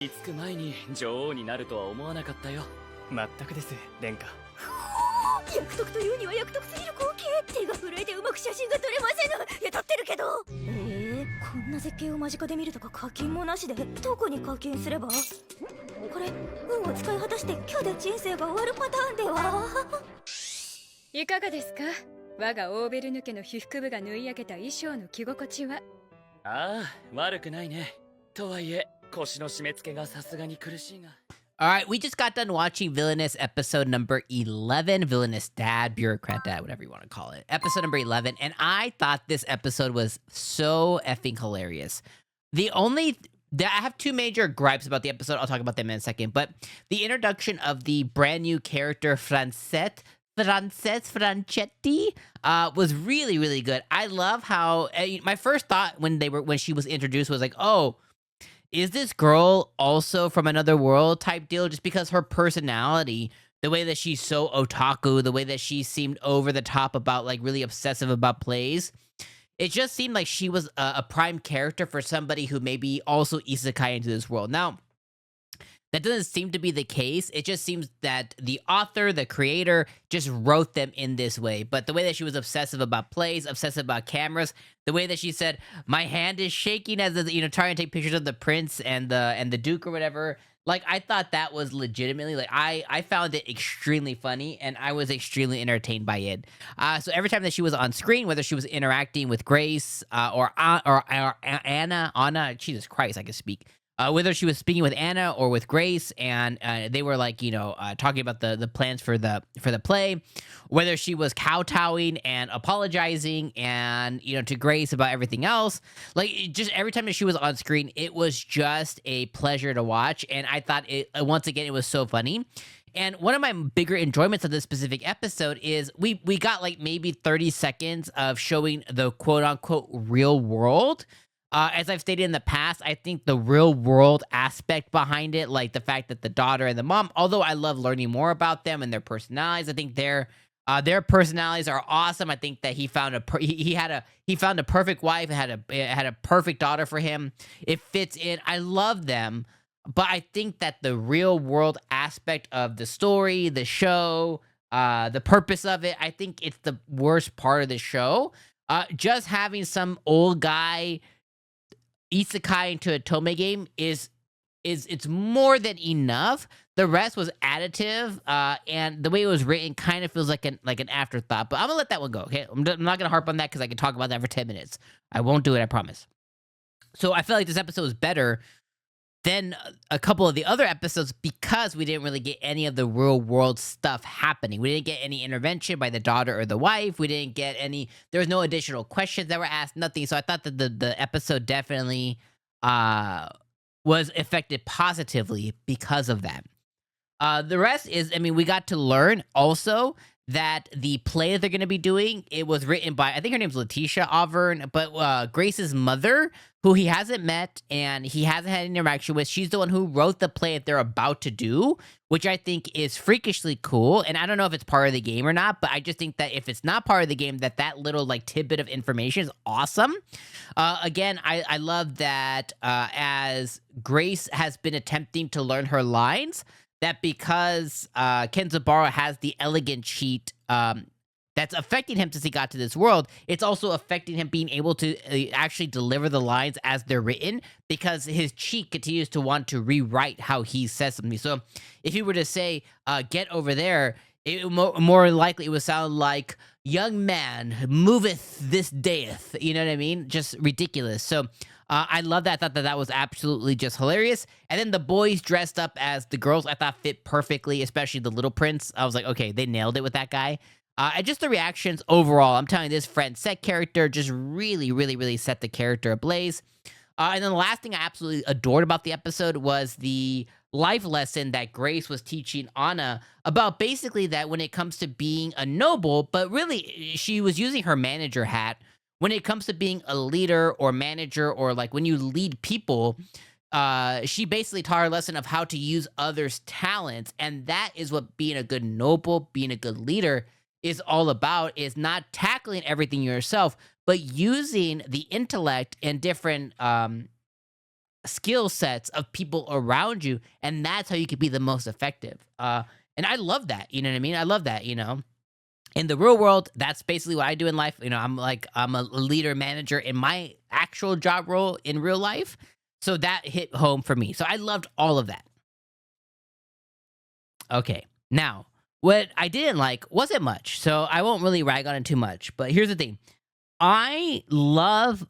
全くです、殿下。役得というには役得すぎる光景。手が震えてうまく写真が撮れませぬ。いや撮ってるけど。こんな絶景を間近で見るとか課金もなしでどこに課金すれば。これ運を使い果たして今日で人生が終わるパターンでは。いかがですか、我がオーベルヌ家の被服部が縫い上げた衣装の着心地は。ああ、悪くないね。とはいえ、腰の締め付けがさすがに苦しいが。All right, we just got done watching Villainess episode number 11, Villainous Dad, Bureaucrat Dad, whatever you want to call it. Episode number 11, and I thought this episode was so effing hilarious. I have two major gripes about the episode. I'll talk about them in a second, but the introduction of the brand new character Francetti was really, really good. I love how my first thought when she was introduced was like, oh, is this girl also from another world type deal? Just because her personality, the way that she's so otaku, the way that she seemed over the top about like really obsessive about plays, it just seemed like she was a prime character for somebody who maybe also isekai into this world. Now, that doesn't seem to be the case. It just seems that the author, the creator, just wrote them in this way. But the way that she was obsessive about plays, obsessive about cameras, the way that she said, "My hand is shaking," as trying to take pictures of the prince and the duke or whatever. Like, I thought that was legitimately, like, I found it extremely funny, and I was extremely entertained by it. So every time that she was on screen, whether she was interacting with Grace or Anna, Jesus Christ, I can speak. Whether she was speaking with Anna or with Grace, and they were like, talking about the plans for the play, whether she was kowtowing and apologizing and to Grace about everything else, like just every time that she was on screen, it was just a pleasure to watch, and I thought once again it was so funny. And one of my bigger enjoyments of this specific episode is we got like maybe 30 seconds of showing the quote unquote real world. As I've stated in the past, I think the real world aspect behind it, like the fact that the daughter and the mom, although I love learning more about them and their personalities, I think their personalities are awesome. I think that he found he found a perfect wife, had a perfect daughter for him. It fits in. I love them, but I think that the real world aspect of the story, the show, the purpose of it, I think it's the worst part of the show. Just having some old guy isekai into a Tome game is it's more than enough. The rest was additive, and the way it was written kind of feels like an afterthought. But I'm gonna let that one go. Okay, I'm not gonna harp on that because I can talk about that for 10 minutes. I won't do it, I promise. So I feel like this episode was better than a couple of the other episodes because we didn't really get any of the real world stuff happening. We didn't get any intervention by the daughter or the wife. We didn't get there was no additional questions that were asked, nothing. So I thought that the episode definitely was affected positively because of that. The rest is, we got to learn also that the play that they're going to be doing, it was written by, I think her name's Letitia Auvergne, but Grace's mother, who he hasn't met and he hasn't had any interaction with, she's the one who wrote the play that they're about to do, which I think is freakishly cool. And I don't know if it's part of the game or not, but I just think that if it's not part of the game, that little like tidbit of information is awesome. Again, I love that as Grace has been attempting to learn her lines, that because 𝐒𝐚𝐧𝐬𝐵𝐭 has the elegant cheat that's affecting him since he got to this world, it's also affecting him being able to actually deliver the lines as they're written because his cheat continues to want to rewrite how he says something. So if he were to say, get over there, more likely it would sound like, young man, moveth this dayeth. You know what I mean? Just ridiculous. So I love that. I thought that was absolutely just hilarious. And then the boys dressed up as the girls, I thought fit perfectly, especially the little prince. I was like, okay, they nailed it with that guy. And just the reactions overall, I'm telling you, this Francetti character just really, really, really set the character ablaze. And then the last thing I absolutely adored about the episode was the life lesson that Grace was teaching Anna about basically that when it comes to being a noble, but really she was using her manager hat. When it comes to being a leader or manager or like when you lead people, she basically taught her a lesson of how to use others' talents. And that is what being a good noble, being a good leader is all about, is not tackling everything yourself, but using the intellect and different skill sets of people around you, and that's how you could be the most effective. And I love that. You know what I mean? I love that. In the real world, that's basically what I do in life. I'm a leader manager in my actual job role in real life. So that hit home for me. So I loved all of that. Okay. Now, what I didn't like wasn't much. So I won't really rag on it too much. But here's the thing. I liked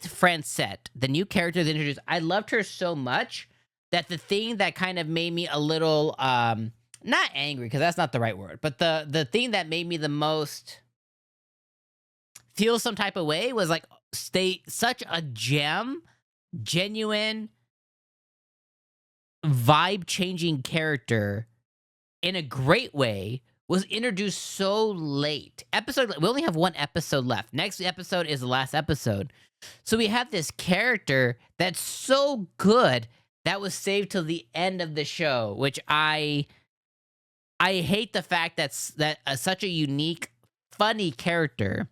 Francette, the new character that introduced. I loved her so much that the thing that kind of made me a little not angry, because that's not the right word, but the thing that made me the most feel some type of way was like such a genuine vibe changing character in a great way was introduced so late. We only have one episode left. Next episode is the last episode. So we have this character that's so good that was saved till the end of the show, which I hate the fact that such a unique, funny character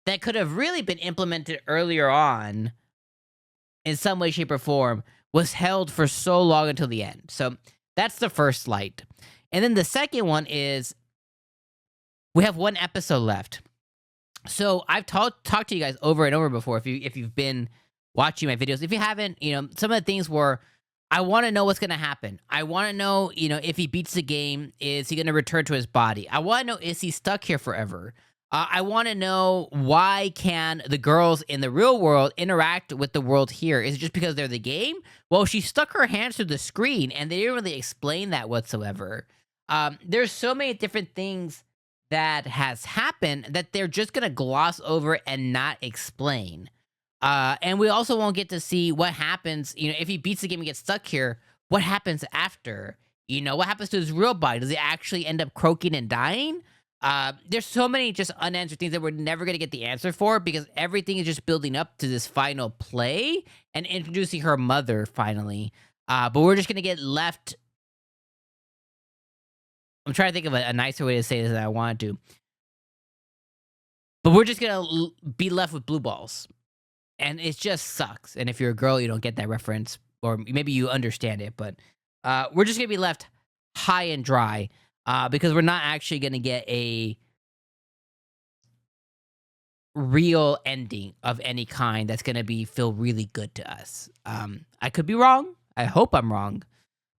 that could have really been implemented earlier on in some way, shape, or form was held for so long until the end. So that's the first slight. And then the second one is we have one episode left. So I've talked to you guys over and over before if you've been watching my videos. If you haven't, some of the things were I want to know what's going to happen. I want to know, if he beats the game, is he going to return to his body? I want to know, is he stuck here forever? I want to know, why can the girls in the real world interact with the world here? Is it just because they're the game? Well, she stuck her hands through the screen, and they didn't really explain that whatsoever. There's so many different things that has happened that they're just going to gloss over and not explain. And we also won't get to see what happens, if he beats the game and gets stuck here, what happens after? What happens to his real body? Does he actually end up croaking and dying? There's so many just unanswered things that we're never going to get the answer for because everything is just building up to this final play and introducing her mother finally. But we're just going to get left. I'm trying to think of a nicer way to say this than I want to. But we're just going to be left with blue balls. And it just sucks. And if you're a girl, you don't get that reference. Or maybe you understand it. But we're just going to be left high and dry. Because we're not actually going to get a real ending of any kind that's going to feel really good to us. I could be wrong. I hope I'm wrong.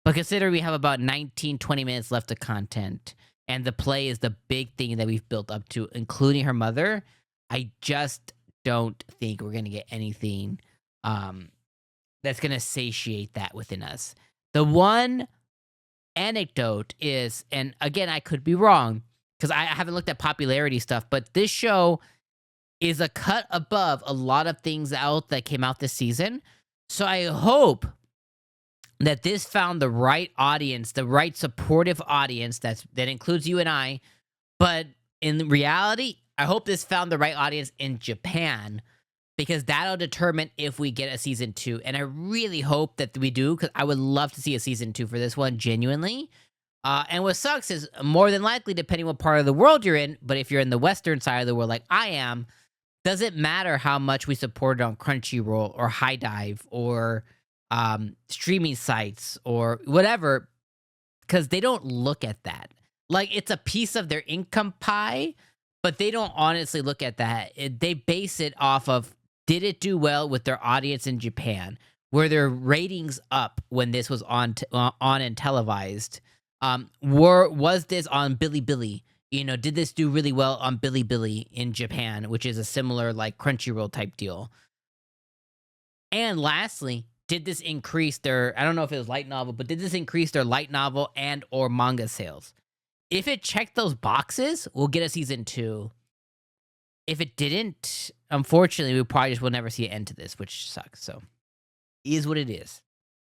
But consider we have about 19, 20 minutes left of content. And the play is the big thing that we've built up to, including her mother. I just don't think we're going to get anything that's going to satiate that within us. The one anecdote is, and again, I could be wrong because I haven't looked at popularity stuff, but this show is a cut above a lot of things out that came out this season. So I hope that this found the right audience, the right supportive audience that includes you and I. But in reality, I hope this found the right audience in Japan because that'll determine if we get a season 2. And I really hope that we do because I would love to see a season 2 for this one, genuinely. And what sucks is more than likely, depending what part of the world you're in, but if you're in the Western side of the world like I am, doesn't matter how much we support it on Crunchyroll or High Dive or streaming sites or whatever, because they don't look at that. Like, it's a piece of their income pie, but they don't honestly look at that. They base it off of, did it do well with their audience in Japan? Were their ratings up when this was on and televised? Was this on Bilibili? Did this do really well on Bilibili in Japan, which is a similar like Crunchyroll type deal? And lastly, did this increase their, I don't know if it was light novel, but did this increase their light novel and or manga sales? If it checked those boxes, we'll get a season 2. If it didn't, unfortunately, we probably just will never see an end to this, which sucks. So, it is what it is.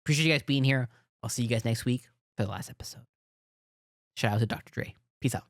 Appreciate you guys being here. I'll see you guys next week for the last episode. Shout out to Dr. Dre. Peace out.